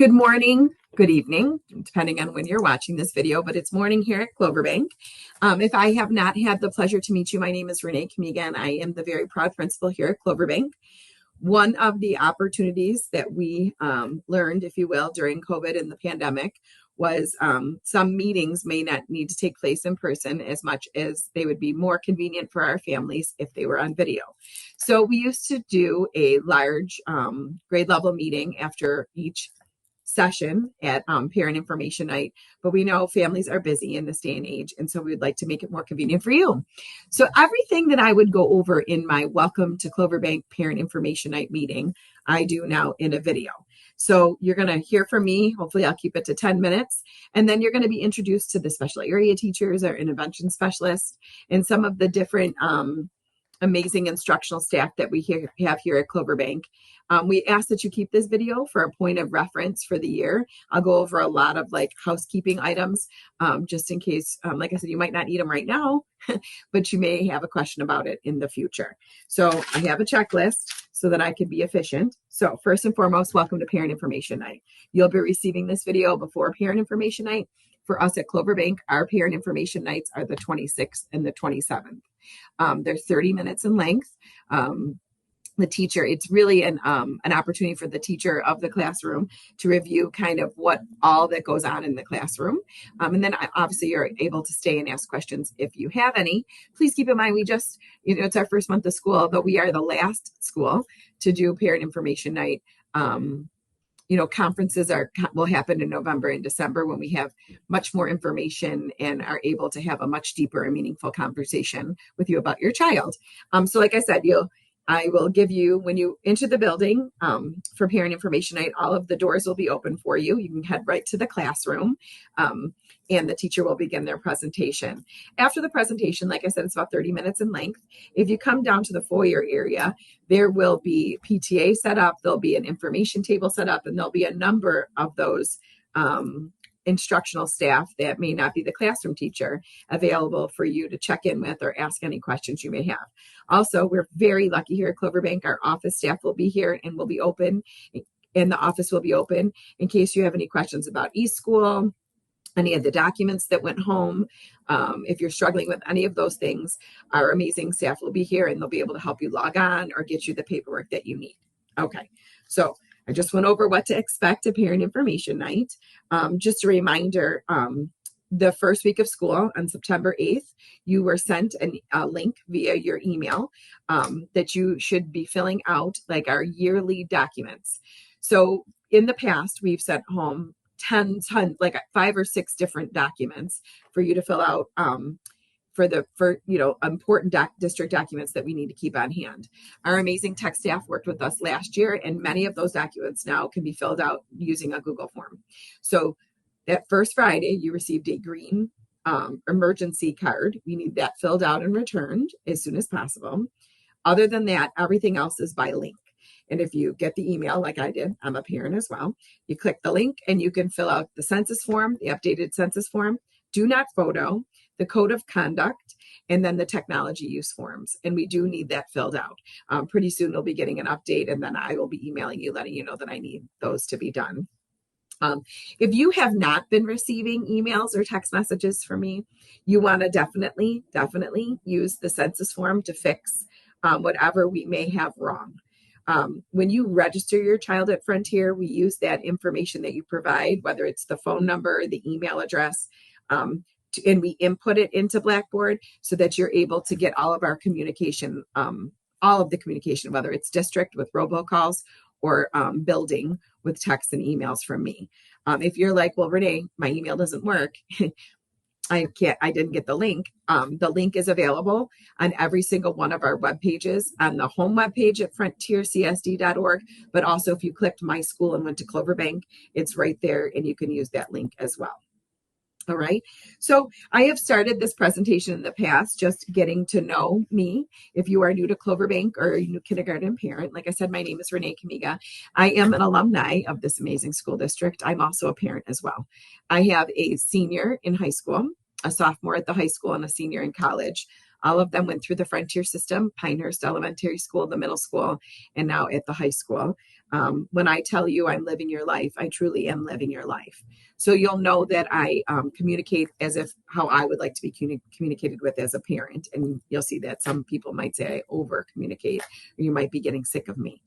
Good morning, good evening, depending on when you're watching this video, but it's morning here at Cloverbank. If I have not had the pleasure to meet you, my name is Renee Kamiga, and I am the very proud principal here at Cloverbank. One of the opportunities that we learned, if you will, during COVID and the pandemic was some meetings may not need to take place in person as much as they would be more convenient for our families if they were on video. So we used to do a large grade level meeting after each session at parent information night, but we know families are busy in this day and age, and so we'd like to make it more convenient for you. So everything that I would go over in my Welcome to Cloverbank Parent Information Night meeting, I do now in a video. So you're going to hear from me. Hopefully I'll keep it to 10 minutes, and then you're going to be introduced to the special area teachers or intervention specialists and some of the different amazing instructional staff that we have here at Cloverbank. We ask that you keep this video for a point of reference for the year. I'll go over a lot of housekeeping items, just in case, like I said, you might not need them right now, but you may have a question about it in the future. So I have a checklist so that I can be efficient. So first and foremost, welcome to Parent Information Night. You'll be receiving this video before Parent Information Night. For us at Cloverbank, our Parent Information Nights are the 26th and the 27th. They're 30 minutes in length. The teacher, it's really an opportunity for the teacher of the classroom to review kind of what all that goes on in the classroom. And then obviously you're able to stay and ask questions if you have any. Please keep in mind, we just, it's our first month of school, but we are the last school to do Parent Information Night. Conferences will happen in November and December when we have much more information and are able to have a much deeper and meaningful conversation with you about your child. So like I said, I will give you, when you enter the building for Parent Information Night, all of the doors will be open for you. You can head right to the classroom, and the teacher will begin their presentation. After the presentation, like I said, it's about 30 minutes in length. If you come down to the foyer area, there will be PTA set up, there'll be an information table set up, and there'll be a number of those instructional staff that may not be the classroom teacher available for you to check in with or ask any questions you may have. Also, we're very lucky here at Cloverbank. Our office staff will be here and will be open, and the office will be open in case you have any questions about eSchool, any of the documents that went home. If you're struggling with any of those things, our amazing staff will be here and they'll be able to help you log on or get you the paperwork that you need. Okay, so I just went over what to expect at Parent Information Night. Just a reminder, the first week of school on September 8th, you were sent a link via your email that you should be filling out like our yearly documents. So in the past, we've sent home tons, like 5 or 6 different documents for you to fill out for important district documents that we need to keep on hand. Our amazing tech staff worked with us last year, and many of those documents now can be filled out using a Google form. So that first Friday, you received a green emergency card. We need that filled out and returned as soon as possible. Other than that, everything else is by link. And if you get the email like I did, I'm a parent as well, you click the link and you can fill out the census form, the updated census form, do not photo, the code of conduct, and then the technology use forms. And we do need that filled out. Pretty soon we'll be getting an update, and then I will be emailing you, letting you know that I need those to be done. If you have not been receiving emails or text messages from me, you want to definitely use the census form to fix whatever we may have wrong. When you register your child at Frontier, we use that information that you provide, whether it's the phone number, the email address, and we input it into Blackboard so that you're able to get all of our communication, whether it's district with robocalls or building with texts and emails from me. If you're like, well, Renee, my email doesn't work. I didn't get the link. The link is available on every single one of our web pages, on the home web page at frontiercsd.org. But also if you clicked My School and went to Cloverbank, it's right there and you can use that link as well. All right. So I have started this presentation in the past, just getting to know me. If you are new to Cloverbank or a new kindergarten parent, like I said, my name is Renee Kamiga. I am an alumni of this amazing school district. I'm also a parent as well. I have a senior in high school, a sophomore at the high school, and a senior in college. All of them went through the Frontier system, Pinehurst Elementary School, the middle school, and now at the high school. When I tell you I'm living your life, I truly am living your life. So you'll know that I communicate as if how I would like to be communicated with as a parent. And you'll see that some people might say I over communicate, or you might be getting sick of me.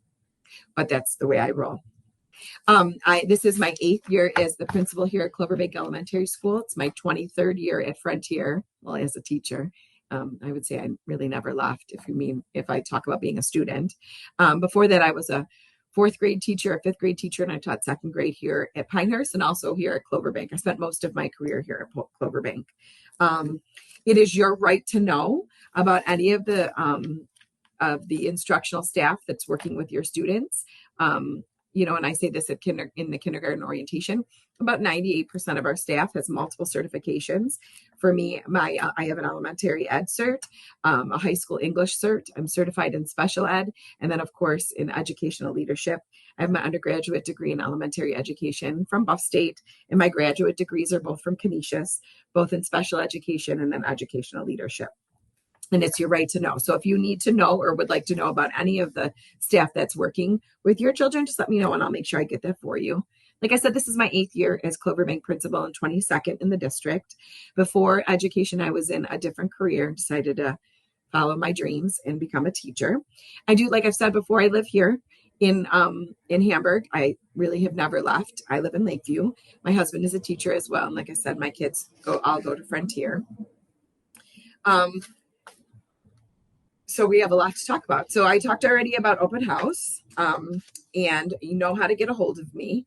But that's the way I roll. This is my 8th year as the principal here at Cloverbank Elementary School. It's my 23rd year at Frontier, well, as a teacher. I would say I really never left, if I talk about being a student. Before that, I was a 4th grade teacher, a 5th grade teacher, and I taught 2nd grade here at Pinehurst and also here at Cloverbank. I spent most of my career here at Cloverbank. It is your right to know about any of the instructional staff that's working with your students. And I say this in the kindergarten orientation, about 98% of our staff has multiple certifications. For me, I have an elementary ed cert, a high school English cert. I'm certified in special ed. And then, of course, in educational leadership. I have my undergraduate degree in elementary education from Buff State, and my graduate degrees are both from Canisius, both in special education and then educational leadership. And it's your right to know. So if you need to know or would like to know about any of the staff that's working with your children, just let me know and I'll make sure I get that for you. Like I said, this is my 8th year as Cloverbank principal and 22nd in the district. Before education, I was in a different career, decided to follow my dreams and become a teacher. I do, like I've said before, I live here in Hamburg. I really have never left. I live in Lakeview. My husband is a teacher as well. And like I said, my kids all go to Frontier. So we have a lot to talk about. So I talked already about open house, and you know how to get a hold of me.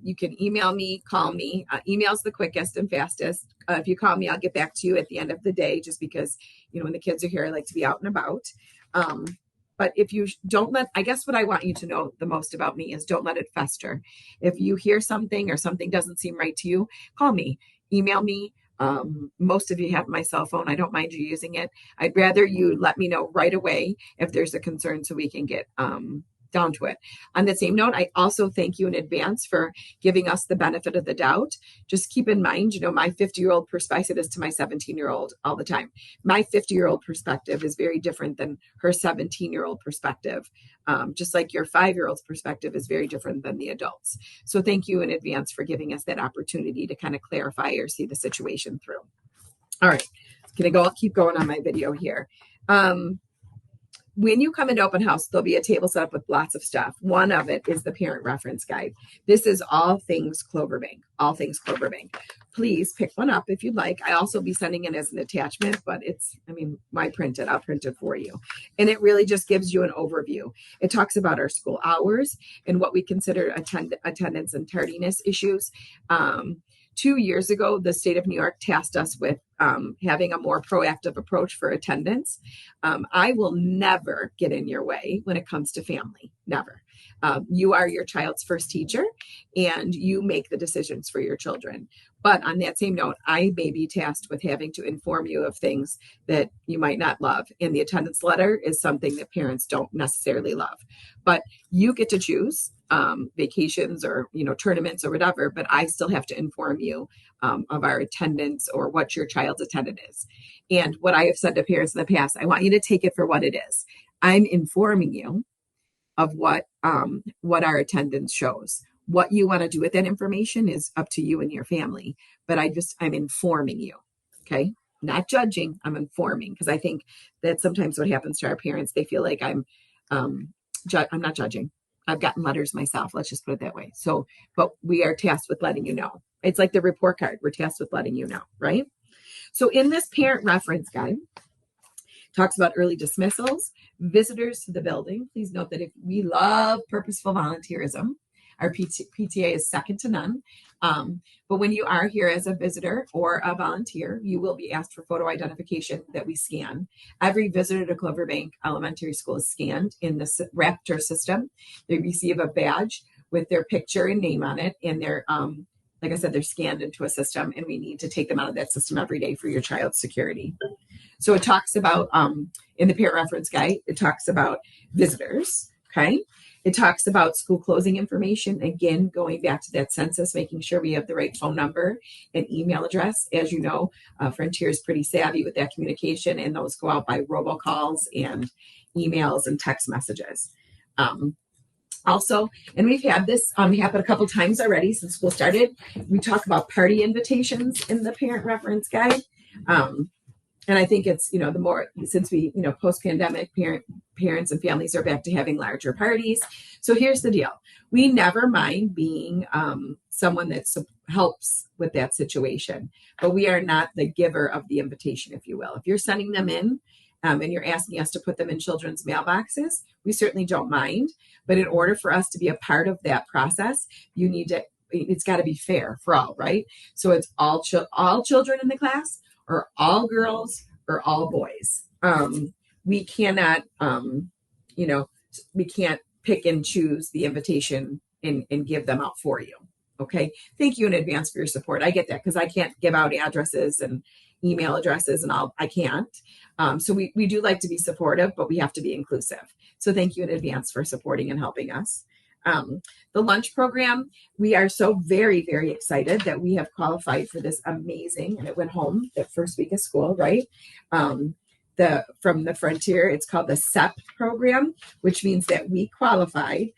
You can email me, call me. Email's the quickest and fastest. If you call me, I'll get back to you at the end of the day, just because, when the kids are here, I like to be out and about. But if you I guess what I want you to know the most about me is don't let it fester. If you hear something or something doesn't seem right to you, call me, email me. Most of you have my cell phone. I don't mind you using it. I'd rather you let me know right away if there's a concern so we can get down to it. On the same note, I also thank you in advance for giving us the benefit of the doubt. Just keep in mind, my 50-year-old perspective, I say this to my 17-year-old all the time. My 50-year-old perspective is very different than her 17-year-old perspective. Just like your 5-year-old's perspective is very different than the adults. So thank you in advance for giving us that opportunity to kind of clarify or see the situation through. All right, I'll keep going on my video here. When you come into open house, there'll be a table set up with lots of stuff. One of it is the parent reference guide. This is all things Cloverbank, Please pick one up if you'd like. I also be sending it as an attachment, but why print it? I'll print it for you. And it really just gives you an overview. It talks about our school hours and what we consider attendance and tardiness issues. 2 years ago, the state of New York tasked us with having a more proactive approach for attendance. I will never get in your way when it comes to family, never. You are your child's first teacher and you make the decisions for your children. But on that same note, I may be tasked with having to inform you of things that you might not love. And the attendance letter is something that parents don't necessarily love. But you get to choose vacations or, tournaments or whatever, but I still have to inform you of our attendance or what your child's attendance is. And what I have said to parents in the past, I want you to take it for what it is. I'm informing you of what our attendance shows. What you want to do with that information is up to you and your family, but I'm informing you, okay? Not judging, I'm informing, because I think that's sometimes what happens to our parents. They feel like I'm not judging. I've gotten letters myself, let's just put it that way. So, but we are tasked with letting you know. It's like the report card. We're tasked with letting you know, right? So in this parent reference guide, talks about early dismissals, visitors to the building. Please note that if we love purposeful volunteerism, our PTA is second to none. But when you are here as a visitor or a volunteer, you will be asked for photo identification that we scan. Every visitor to Cloverbank Elementary School is scanned in the Raptor system. They receive a badge with their picture and name on it, and they're like I said, they're scanned into a system, and we need to take them out of that system every day for your child's security. So it talks about, in the parent reference guide, it talks about visitors, okay? It talks about school closing information, again, going back to that census, making sure we have the right phone number and email address. As you know, Frontier is pretty savvy with that communication, and those go out by robocalls and emails and text messages. Also, and we've had this happen a couple times already since school started. We talk about party invitations in the parent reference guide. And I think it's, the more, since we, post-pandemic, parents and families are back to having larger parties. So here's the deal. We never mind being someone that helps with that situation, but we are not the giver of the invitation, if you will. If you're sending them in and you're asking us to put them in children's mailboxes, we certainly don't mind. But in order for us to be a part of that process, it's got to be fair for all, right? So it's all children in the class, or all girls, or all boys. We cannot, we can't pick and choose the invitation and give them out for you. Okay. Thank you in advance for your support. I get that because I can't give out addresses and email addresses and all. I can't. So we do like to be supportive, but we have to be inclusive. So thank you in advance for supporting and helping us. The lunch program, we are so very, very excited that we have qualified for this amazing, and it went home the first week of school, right? From the Frontier, it's called the SEP program, which means that we qualified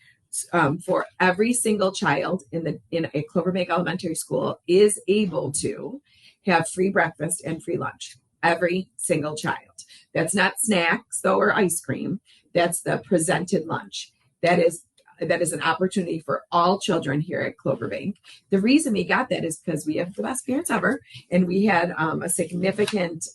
for every single child in a Cloverbank Elementary School is able to have free breakfast and free lunch. Every single child. That's not snacks though, or ice cream. That's the presented lunch. That is an opportunity for all children here at Cloverbank. The reason we got that is because we have the best parents ever, and we had a significant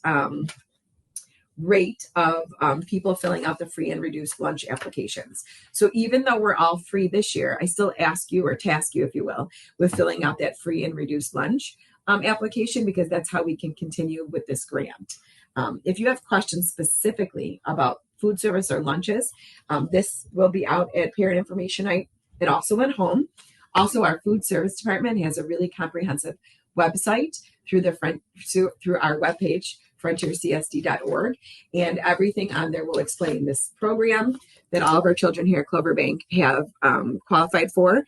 rate of people filling out the free and reduced lunch applications. So even though we're all free this year, I still ask you, or task you, if you will, with filling out that free and reduced lunch application, because that's how we can continue with this grant. If you have questions specifically about food service or lunches, this will be out at Parent Information Night. It also went home. Also, our food service department has a really comprehensive website through our webpage, frontiercsd.org, and everything on there will explain this program that all of our children here at Cloverbank have qualified for,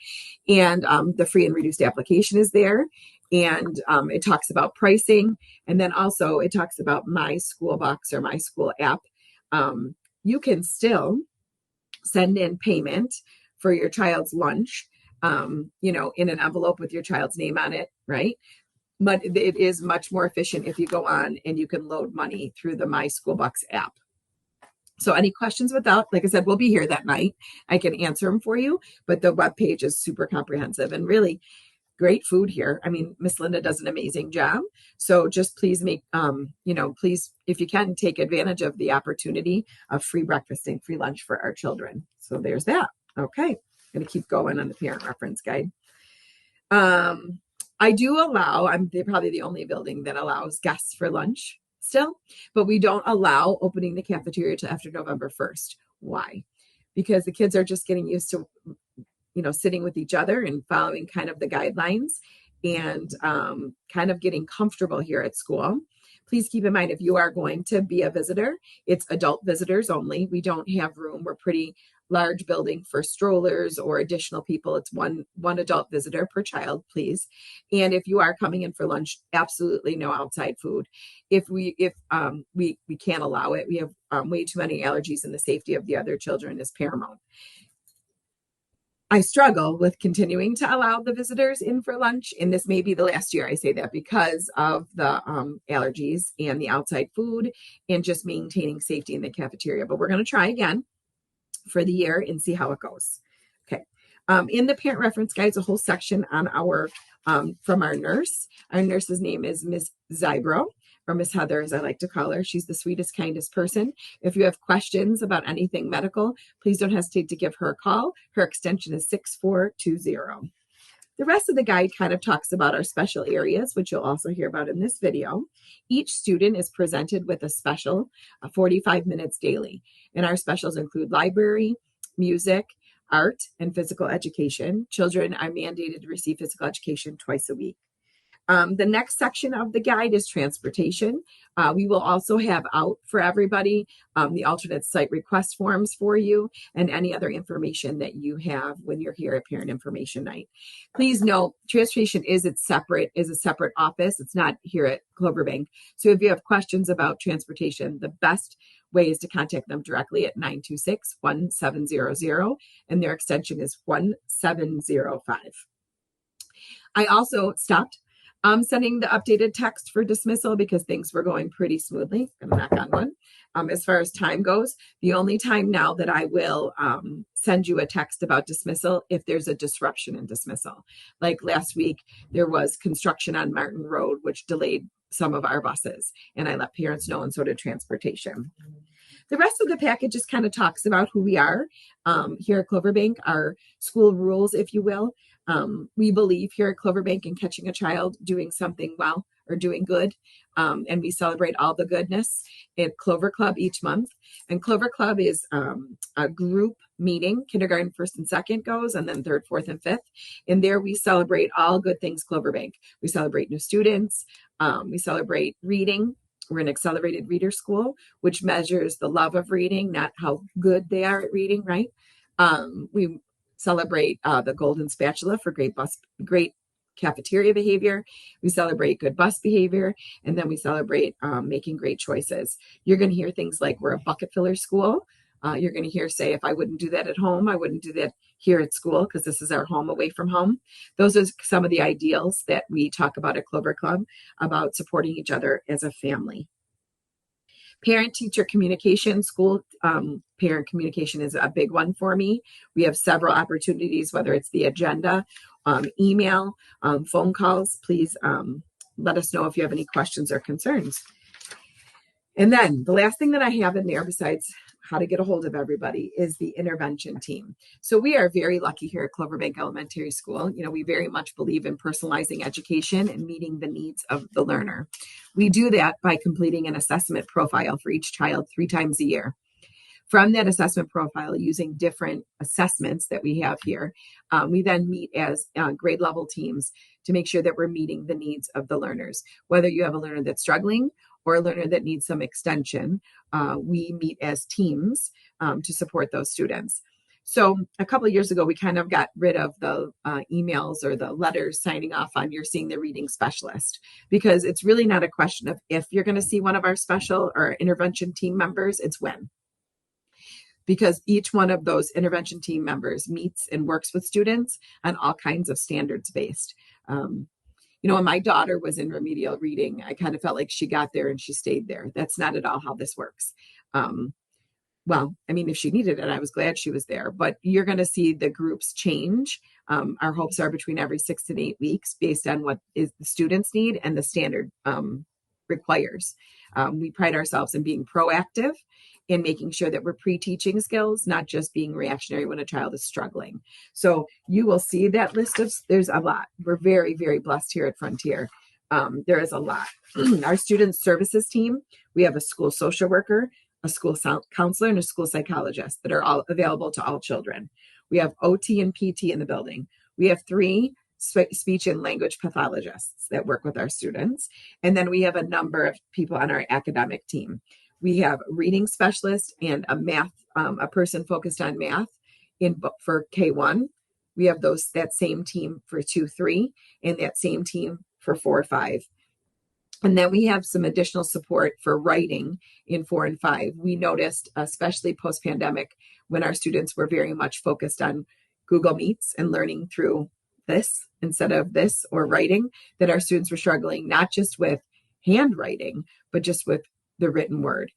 and the free and reduced application is there. And it talks about pricing, and then also it talks about My School Box or My School app. You can still send in payment for your child's lunch, in an envelope with your child's name on it, right? But it is much more efficient if you go on and you can load money through the My School Box app. So any questions without, like I said, we'll be here that night. I can answer them for you, but the webpage is super comprehensive and really great food here. I mean, Miss Linda does an amazing job. So just please please, if you can, take advantage of the opportunity of free breakfast and free lunch for our children. So there's that. Okay. I'm going to keep going on the parent reference guide. I do allow, I'm probably the only building that allows guests for lunch still, but we don't allow opening the cafeteria till after November 1st. Why? Because the kids are just getting used to sitting with each other and following kind of the guidelines and kind of getting comfortable here at school. Please keep in mind, if you are going to be a visitor, it's adult visitors only. We don't have room. We're pretty large building for strollers or additional people. It's one adult visitor per child, please. And if you are coming in for lunch, absolutely no outside food. If we can't allow it, we have way too many allergies, and the safety of the other children is paramount. I struggle with continuing to allow the visitors in for lunch, and this may be the last year I say that because of the allergies and the outside food and just maintaining safety in the cafeteria. But we're going to try again for the year and see how it goes. Okay. In the parent reference guide is a whole section on from our nurse. Our nurse's name is Miss Zybro, or Miss Heather, as I like to call her. She's the sweetest, kindest person. If you have questions about anything medical, please don't hesitate to give her a call. Her extension is 6420. The rest of the guide kind of talks about our special areas, which you'll also hear about in this video. Each student is presented with a special 45 minutes daily. And our specials include library, music, art, and physical education. Children are mandated to receive physical education twice a week. The next section of the guide is transportation. We will also have out for everybody the alternate site request forms for you and any other information that you have when you're here at Parent Information Night. Please note, transportation is a separate office. It's not here at Cloverbank. So if you have questions about transportation, the best way is to contact them directly at 926-1700, and their extension is 1705. I also stopped sending the updated text for dismissal because things were going pretty smoothly. I'm gonna knock on one. As far as time goes, the only time now that I will send you a text about dismissal if there's a disruption in dismissal. Like last week, there was construction on Martin Road, which delayed some of our buses, and I let parents know, and so did transportation. The rest of the package just kind of talks about who we are here at Cloverbank, our school rules, if you will. We believe here at Cloverbank in catching a child doing something well or doing good, and we celebrate all the goodness at Clover Club each month. And Clover Club is a group meeting. Kindergarten, first and second goes, and then third, fourth, and fifth. And there we celebrate all good things Cloverbank. We celebrate new students. We celebrate reading. We're an accelerated reader school, which measures the love of reading, not how good they are at reading, right? We celebrate the golden spatula for great cafeteria behavior. We celebrate good bus behavior, and then we celebrate making great choices. You're going to hear things like we're a bucket filler school. You're going to hear say, if I wouldn't do that at home, I wouldn't do that here at school because this is our home away from home. Those are some of the ideals that we talk about at Clover Club about supporting each other as a family. Parent-teacher communication, school parent communication is a big one for me. We have several opportunities, whether it's the agenda, email, phone calls. Please let us know if you have any questions or concerns. And then the last thing that I have in there besides how to get a hold of everybody is the intervention team. So we are very lucky here at Cloverbank Elementary School. You know, we very much believe in personalizing education and meeting the needs of the learner. We do that by completing an assessment profile for each child 3 times a year. From that assessment profile, using different assessments that we have here, we then meet as grade level teams to make sure that we're meeting the needs of the learners. Whether you have a learner that's struggling or a learner that needs some extension, we meet as teams to support those students. So a couple of years ago, we kind of got rid of the emails or the letters signing off on you're seeing the reading specialist, because it's really not a question of if you're going to see one of our special or intervention team members, it's when. Because each one of those intervention team members meets and works with students on all kinds of standards-based. You know, when my daughter was in remedial reading, I kind of felt like she got there and she stayed there. That's not at all how this works. Well, I mean, if she needed it, I was glad she was there. But you're going to see the groups change. Our hopes are between every 6 to 8 weeks based on what is the students need and the standard requires. We pride ourselves in being proactive in making sure that we're pre-teaching skills, not just being reactionary when a child is struggling. So you will see that list of, there's a lot. We're very, very blessed here at Frontier. There is a lot. Our student services team, we have a school social worker, a school counselor, and a school psychologist that are all available to all children. We have OT and PT in the building. We have 3 speech and language pathologists that work with our students. And then we have a number of people on our academic team. We have a reading specialist and a math, a person focused on math for K1. We have that same team for 2-3 and that same team for 4-5. And then we have some additional support for writing in 4 and 5. We noticed, especially post-pandemic, when our students were very much focused on Google Meets and learning through this instead of this or writing, that our students were struggling not just with handwriting, but just with the written word.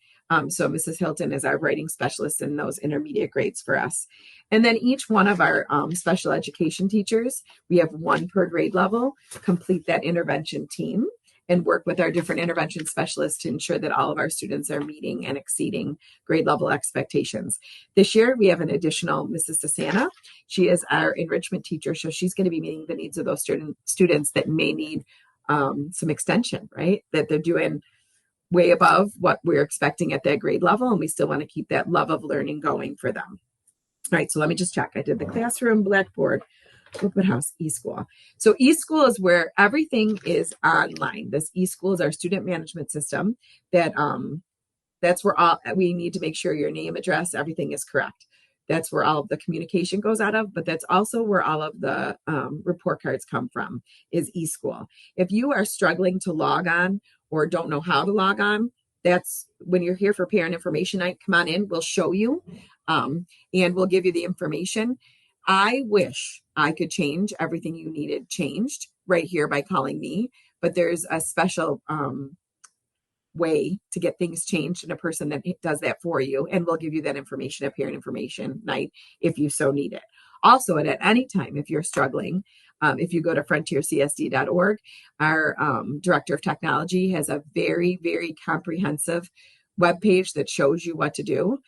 So Mrs. Hilton is our writing specialist in those intermediate grades for us. And then each one of our special education teachers, we have 1 per grade level, complete that intervention team and work with our different intervention specialists to ensure that all of our students are meeting and exceeding grade level expectations. This year, we have an additional Mrs. Sasana. She is our enrichment teacher, so she's going to be meeting the needs of those students that may need some extension, right? That they're doing way above what we're expecting at that grade level, and we still want to keep that love of learning going for them. All right, so let me just check. I did the classroom, Blackboard, open house eSchool. So eSchool is where everything is online. This eSchool is our student management system that that's where all we need to make sure your name, address, everything is correct. That's where all of the communication goes out of, but that's also where all of the report cards come from is eSchool. If you are struggling to log on or don't know how to log on, that's when you're here for parent information night. Come on in, we'll show you and we'll give you the information. I wish I could change everything you needed changed right here by calling me, but there's a special way to get things changed and a person that does that for you, and we'll give you that information at parent information night if you so need it. Also, at any time, if you're struggling, if you go to frontiercsd.org, our director of technology has a very, very comprehensive webpage that shows you what to do.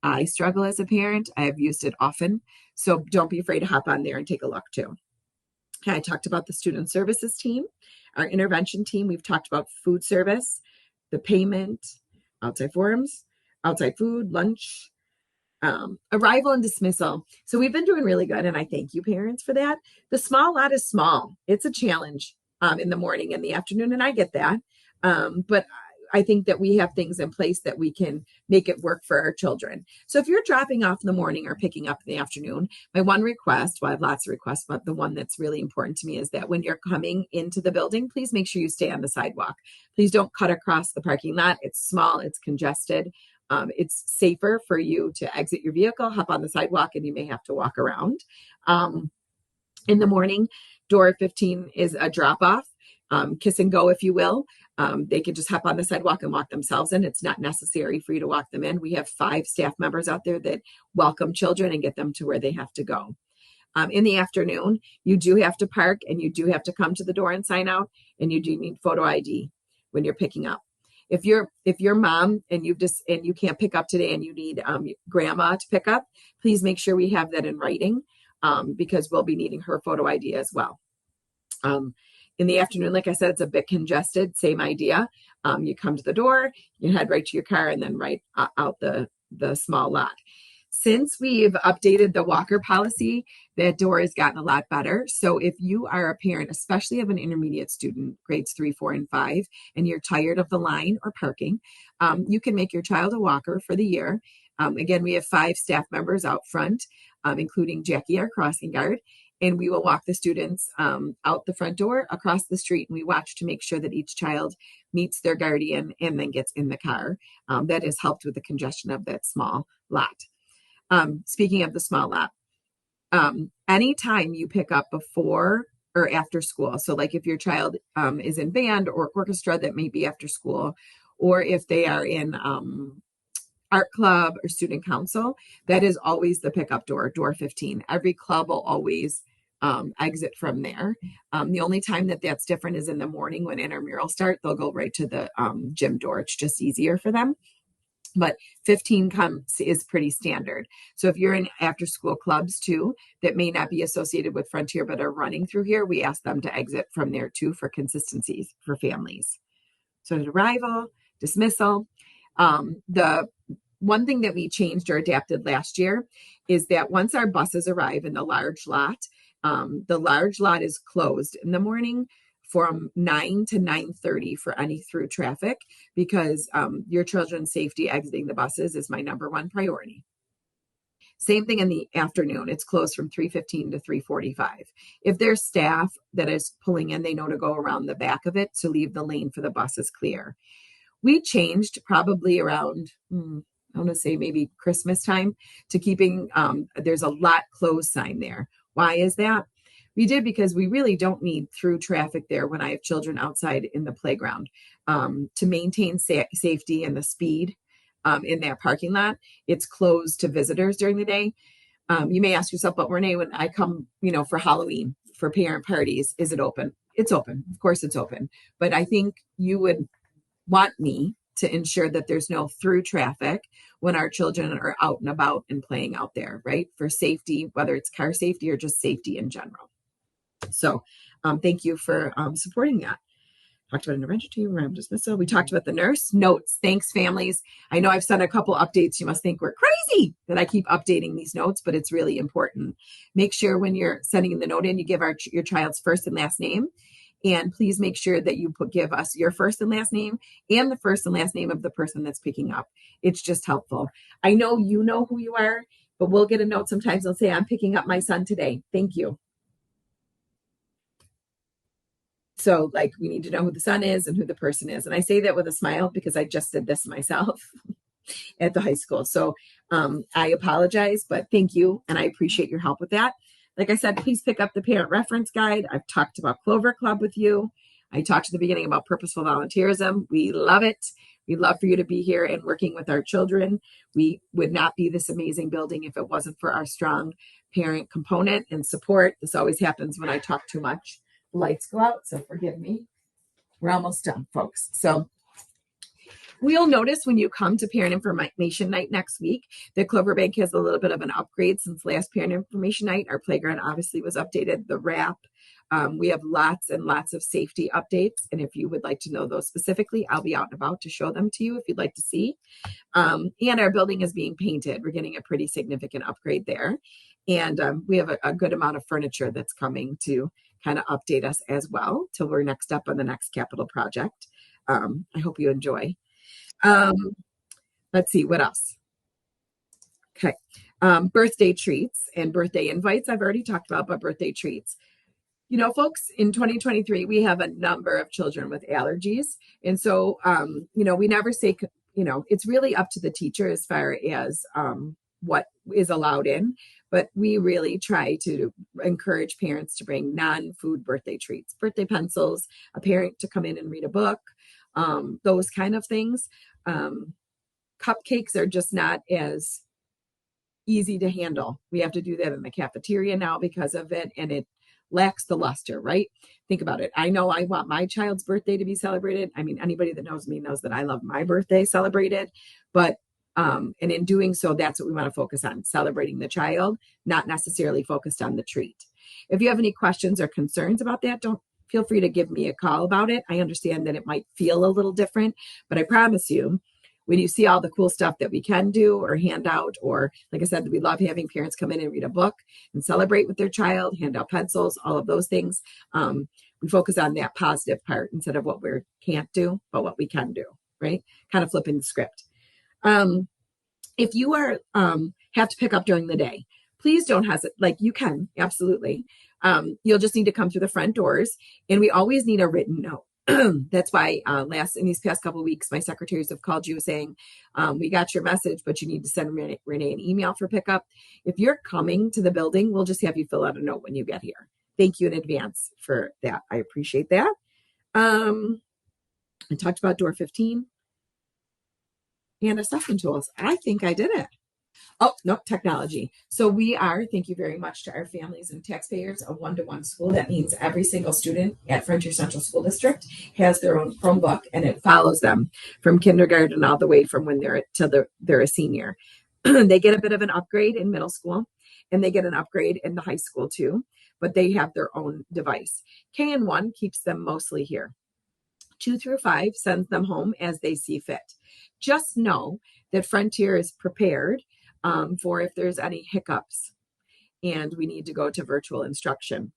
I struggle as a parent. I have used it often, so don't be afraid to hop on there and take a look too. Okay, I talked about the student services team, our intervention team. We've talked about food service, the payment, outside forums, outside food, lunch, arrival and dismissal. So we've been doing really good, and I thank you parents for that. The small lot is small. It's a challenge in the morning and the afternoon, and I get that. But I think that we have things in place that we can make it work for our children. So if you're dropping off in the morning or picking up in the afternoon, my one request, well, I have lots of requests, but the one that's really important to me is that when you're coming into the building, please make sure you stay on the sidewalk. Please don't cut across the parking lot. It's small, it's congested. It's safer for you to exit your vehicle, hop on the sidewalk, and you may have to walk around. In the morning, door 15 is a drop off. Kiss and go, if you will. They can just hop on the sidewalk and walk themselves in. It's not necessary for you to walk them in. We have 5 staff members out there that welcome children and get them to where they have to go. In the afternoon, you do have to park and you do have to come to the door and sign out, and you do need photo ID when you're picking up. If you're mom and you can't pick up today and you need grandma to pick up, please make sure we have that in writing because we'll be needing her photo ID as well. In the afternoon, like I said, it's a bit congested. Same idea. You come to the door, you head right to your car, and then right out the small lot. Since we've updated the walker policy, that door has gotten a lot better. So if you are a parent, especially of an intermediate student, grades 3, 4, and 5, and you're tired of the line or parking, you can make your child a walker for the year. Again, we have 5 staff members out front, including Jackie, our crossing guard. And we will walk the students out the front door, across the street, and we watch to make sure that each child meets their guardian and then gets in the car. That has helped with the congestion of that small lot. Speaking of the small lot, anytime you pick up before or after school, so like if your child is in band or orchestra, that may be after school, or if they are in art club or student council, that is always the pickup door, door 15. Every club will always exit from there. The only time that that's different is in the morning when intramurals start. They'll go right to the gym door. It's just easier for them. But 15 is pretty standard. So if you're in after school clubs too, that may not be associated with Frontier, but are running through here, we ask them to exit from there too for consistencies for families. So arrival, dismissal. The one thing that we changed or adapted last year is that once our buses arrive in the large lot is closed in the morning from 9 to 9:30 for any through traffic because your children's safety exiting the buses is my number one priority. Same thing in the afternoon. It's closed from 3:15 to 3:45. If there's staff that is pulling in, they know to go around the back of it to leave the lane for the buses clear. We changed probably around, I want to say maybe Christmas time to keeping, there's a lot closed sign there. Why is that? We did because we really don't need through traffic there when I have children outside in the playground to maintain safety and the speed in that parking lot. It's closed to visitors during the day. You may ask yourself, but Renee, when I come, for Halloween, for parent parties, is it open? It's open. Of course it's open. But I think you would want me to ensure that there's no through traffic when our children are out and about and playing out there, right? For safety, whether it's car safety or just safety in general. So thank you for supporting that. talked about intervention team, RAM dismissal. We talked about the nurse. Notes. Thanks, families. I know I've sent a couple updates. You must think we're crazy that I keep updating these notes, but it's really important. Make sure when you're sending the note in, you give your child's first and last name. And please make sure that you give us your first and last name and the first and last name of the person that's picking up. It's just helpful. I know you know who you are, but we'll get a note sometimes. They'll say, I'm picking up my son today. Thank you. So like we need to know who the son is and who the person is. And I say that with a smile because I just did this myself at the high school. So I apologize, but thank you. And I appreciate your help with that. Like I said, please pick up the parent reference guide. I've talked about Clover Club with you. I talked at the beginning about purposeful volunteerism. We love it. We'd love for you to be here and working with our children. We would not be this amazing building if it wasn't for our strong parent component and support. This always happens when I talk too much. Lights go out, so forgive me. We're almost done, folks. So we'll notice when you come to Parent Information Night next week that Cloverbank has a little bit of an upgrade since last Parent Information Night. Our playground obviously was updated, the wrap. We have lots and lots of safety updates. And if you would like to know those specifically, I'll be out and about to show them to you if you'd like to see. And our building is being painted. We're getting a pretty significant upgrade there. And we have a good amount of furniture that's coming to kind of update us as well till we're next up on the next capital project. I hope you enjoy. Let's see, what else? Okay. Birthday treats and birthday invites. I've already talked about, but birthday treats. You know, folks, in 2023, we have a number of children with allergies. And so, we never say, it's really up to the teacher as far as what is allowed in. But we really try to encourage parents to bring non-food birthday treats, birthday pencils, a parent to come in and read a book, those kind of things. Cupcakes are just not as easy to handle. We have to do that in the cafeteria now because of it, and it lacks the luster, right? Think about it. I know I want my child's birthday to be celebrated. I mean, anybody that knows me knows that I love my birthday celebrated, but and in doing so, that's what we want to focus on, celebrating the child, not necessarily focused on the treat. If you have any questions or concerns about that, don't feel free to give me a call about it. I understand that it might feel a little different, but I promise you, when you see all the cool stuff that we can do or hand out, or like I said, we love having parents come in and read a book and celebrate with their child, hand out pencils, all of those things. We focus on that positive part instead of what we can't do, but what we can do, right? Kind of flipping the script. If you have to pick up during the day, please don't hesitate. Like you can, absolutely. You'll just need to come through the front doors, and we always need a written note. That's why in these past couple of weeks, my secretaries have called you saying, we got your message, but you need to send Renee an email for pickup. If you're coming to the building, we'll just have you fill out a note when you get here. Thank you in advance for that. I appreciate that. I talked about door 15 and assessment tools. I think I did it. Oh, no, technology. So thank you very much to our families and taxpayers, a one-to-one school. That means every single student at Frontier Central School District has their own Chromebook, and it follows them from kindergarten all the way from when they're a senior. They get a bit of an upgrade in middle school, and they get an upgrade in the high school too, but they have their own device. K-1 keeps them mostly here. 2 through 5 sends them home as they see fit. Just know that Frontier is prepared for if there's any hiccups and we need to go to virtual instruction.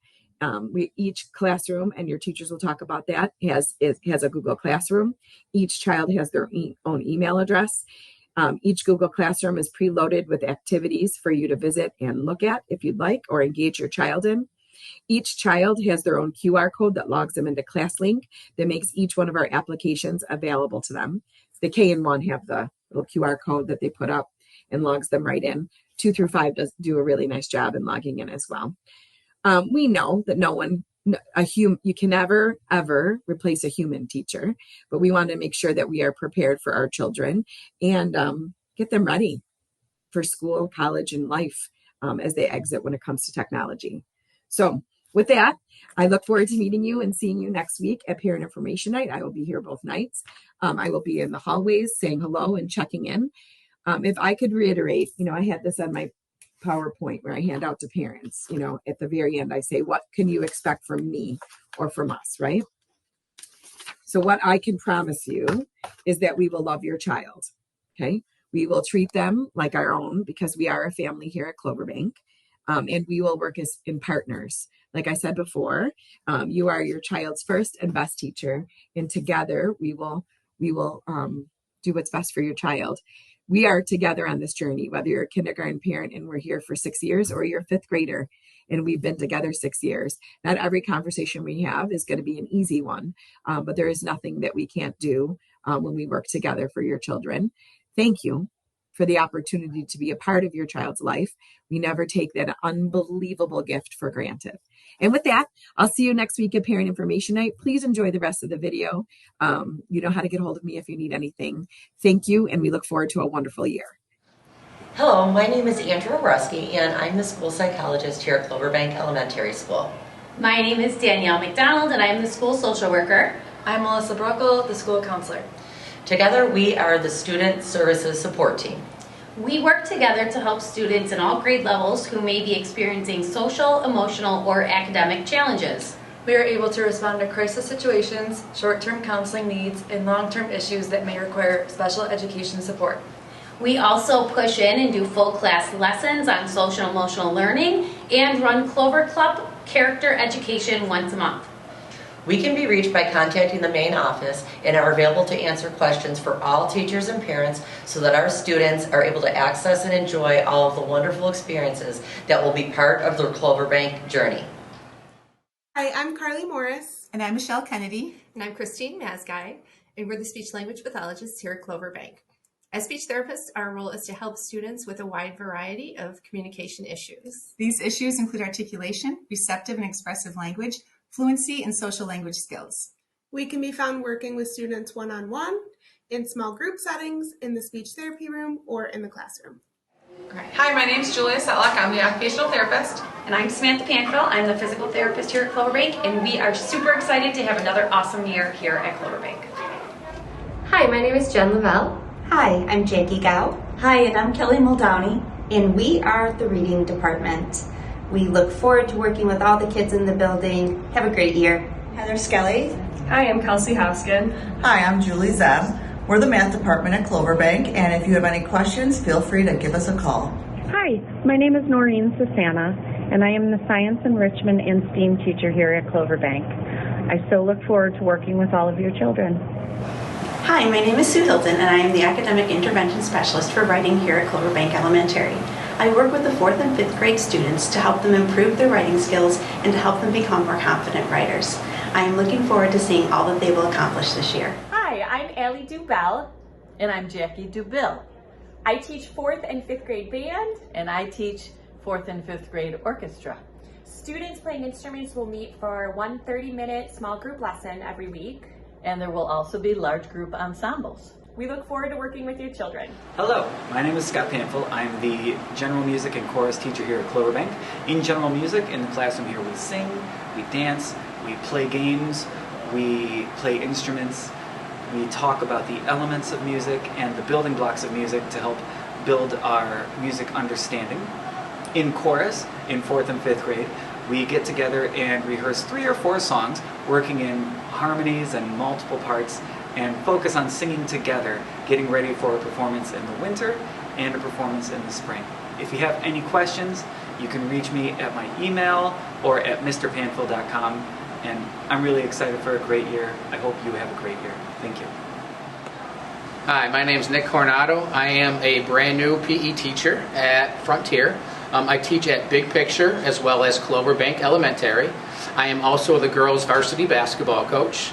Each classroom, and your teachers will talk about that, has a Google Classroom. Each child has their own email address. Each Google Classroom is preloaded with activities for you to visit and look at if you'd like, or engage your child in. Each child has their own QR code that logs them into ClassLink that makes each one of our applications available to them. The K-1 have the little QR code that they put up and logs them right in. 2 through 5 do a really nice job in logging in as well. We know that you can never, ever replace a human teacher, but we want to make sure that we are prepared for our children and get them ready for school, college, and life as they exit when it comes to technology. So with that, I look forward to meeting you and seeing you next week at Parent Information Night. I will be here both nights. I will be in the hallways saying hello and checking in. If I could reiterate, I had this on my PowerPoint where I hand out to parents, at the very end, I say, what can you expect from me or from us, right? So what I can promise you is that we will love your child. Okay. We will treat them like our own because we are a family here at Cloverbank. And we will work as in partners. Like I said before, you are your child's first and best teacher, and together we will do what's best for your child. We are together on this journey, whether you're a kindergarten parent and we're here for 6 years, or you're a fifth grader and we've been together 6 years. Not every conversation we have is going to be an easy one, but there is nothing that we can't do when we work together for your children. Thank you for the opportunity to be a part of your child's life. We never take that unbelievable gift for granted. And with that, I'll see you next week at Parent Information Night. Please enjoy the rest of the video. You know how to get a hold of me if you need anything. Thank you, and we look forward to a wonderful year. Hello, my name is Andrea Ruski, and I'm the school psychologist here at Cloverbank Elementary School. My name is Danielle McDonald, and I am the school social worker. I'm Melissa Bruckle, the school counselor. Together, we are the Student Services Support Team. We work together to help students in all grade levels who may be experiencing social, emotional, or academic challenges. We are able to respond to crisis situations, short-term counseling needs, and long-term issues that may require special education support. We also push in and do full class lessons on social emotional learning and run Clover Club character education once a month. We can be reached by contacting the main office and are available to answer questions for all teachers and parents so that our students are able to access and enjoy all of the wonderful experiences that will be part of their Cloverbank journey. Hi, I'm Carly Morris. And I'm Michelle Kennedy. And I'm Christine Mazguy, and we're the speech language pathologists here at Cloverbank. As speech therapists, our role is to help students with a wide variety of communication issues. These issues include articulation, receptive and expressive language, fluency, and social language skills. We can be found working with students one-on-one, in small group settings, in the speech therapy room, or in the classroom. Hi, my name is Julia Setlock. I'm the occupational therapist. And I'm Samantha Panfill. I'm the physical therapist here at Cloverbank, and we are super excited to have another awesome year here at Cloverbank. Hi, my name is Jen Lavelle. Hi, I'm Jackie Gao. Hi, and I'm Kelly Muldowney, and we are the reading department. We look forward to working with all the kids in the building. Have a great year. Heather Skelly. Hi, I'm Kelsey Hoskin. Hi, I'm Julie Zeb. We're the math department at Cloverbank, and if you have any questions, feel free to give us a call. Hi, my name is Noreen Sasana, and I am the Science Enrichment and STEAM teacher here at Cloverbank. I so look forward to working with all of your children. Hi, my name is Sue Hilton, and I am the Academic Intervention Specialist for Writing here at Cloverbank Elementary. I work with the 4th and 5th grade students to help them improve their writing skills and to help them become more confident writers. I am looking forward to seeing all that they will accomplish this year. Hi, I'm Allie Dubell. And I'm Jackie Dubill. I teach 4th and 5th grade band. And I teach 4th and 5th grade orchestra. Students playing instruments will meet for one 30-minute small group lesson every week. And there will also be large group ensembles. We look forward to working with your children. Hello, my name is Scott Panfill. I'm the general music and chorus teacher here at Cloverbank. In general music, in the classroom here, we sing, we dance, we play games, we play instruments, we talk about the elements of music and the building blocks of music to help build our music understanding. In chorus, in 4th and 5th grade, we get together and rehearse 3 or 4 songs, working in harmonies and multiple parts, and focus on singing together, getting ready for a performance in the winter and a performance in the spring. If you have any questions, you can reach me at my email or at mrpanfill.com, and I'm really excited for a great year. I hope you have a great year. Thank you. Hi, my name is Nick Coronado. I am a brand new PE teacher at Frontier. I teach at Big Picture as well as Cloverbank Elementary. I am also the girls varsity basketball coach.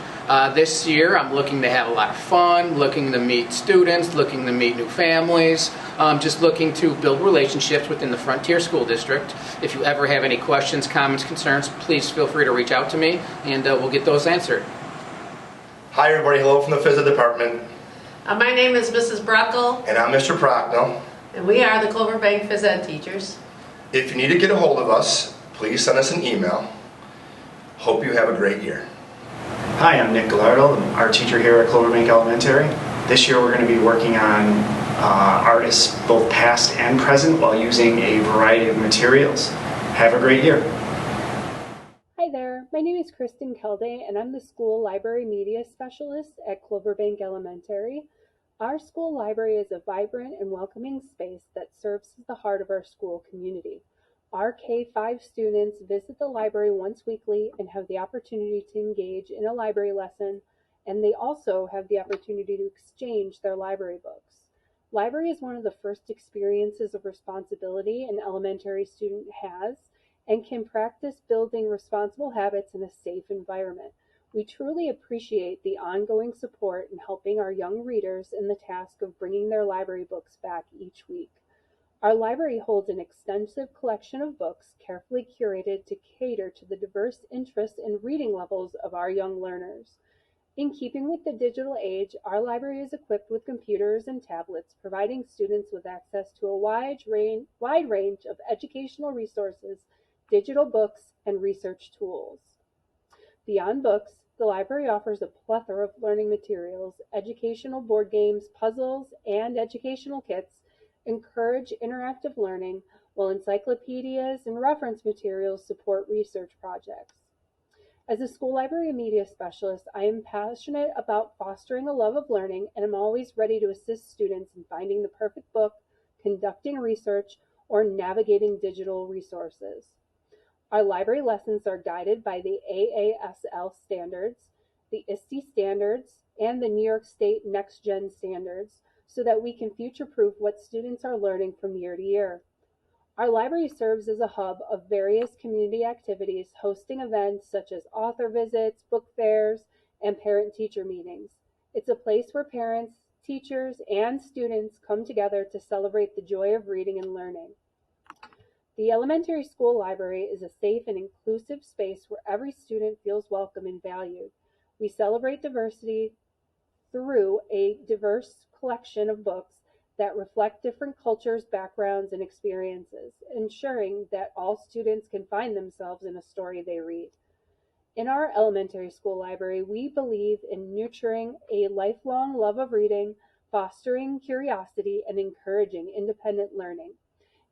This year I'm looking to have a lot of fun, looking to meet students, looking to meet new families, just looking to build relationships within the Frontier School District. If you ever have any questions, comments, concerns, please feel free to reach out to me and we'll get those answered. Hi everybody, hello from the Phys Ed department. My name is Mrs. Bruckle. And I'm Mr. Procknell. And we are the Cloverbank Phys Ed teachers. If you need to get a hold of us, please send us an email. Hope you have a great year. Hi, I'm Nick Gallardo, our teacher here at Cloverbank Elementary. This year we're going to be working on artists both past and present while using a variety of materials. Have a great year. Hi there, there. My name is Kristen Kelde, and I'm the School Library Media Specialist at Cloverbank Elementary. Our school library is a vibrant and welcoming space that serves as the heart of our school community. Our K-5 students visit the library once weekly and have the opportunity to engage in a library lesson, and they also have the opportunity to exchange their library books. Library is one of the first experiences of responsibility an elementary student has and can practice building responsible habits in a safe environment. We truly appreciate the ongoing support in helping our young readers in the task of bringing their library books back each week. Our library holds an extensive collection of books carefully curated to cater to the diverse interests and reading levels of our young learners. In keeping with the digital age, our library is equipped with computers and tablets, providing students with access to a wide range of educational resources, digital books, and research tools. Beyond books, the library offers a plethora of learning materials, educational board games, puzzles, and educational kits encourage interactive learning, while encyclopedias and reference materials support research projects. As a school library media specialist, I am passionate about fostering a love of learning, and I'm always ready to assist students in finding the perfect book, conducting research, or navigating digital resources. Our library lessons are guided by the AASL standards, the ISTE standards, and the New York State Next Gen standards so that we can future-proof what students are learning from year to year. Our library serves as a hub of various community activities, hosting events such as author visits, book fairs, and parent-teacher meetings. It's a place where parents, teachers, and students come together to celebrate the joy of reading and learning. The elementary school library is a safe and inclusive space where every student feels welcome and valued. We celebrate diversity through a diverse collection of books that reflect different cultures, backgrounds, and experiences, ensuring that all students can find themselves in a story they read. In our elementary school library, we believe in nurturing a lifelong love of reading, fostering curiosity, and encouraging independent learning.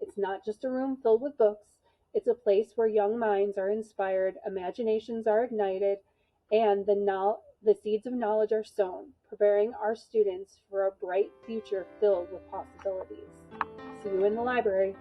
It's not just a room filled with books, it's a place where young minds are inspired, imaginations are ignited, and the seeds of knowledge are sown, preparing our students for a bright future filled with possibilities. See you in the library.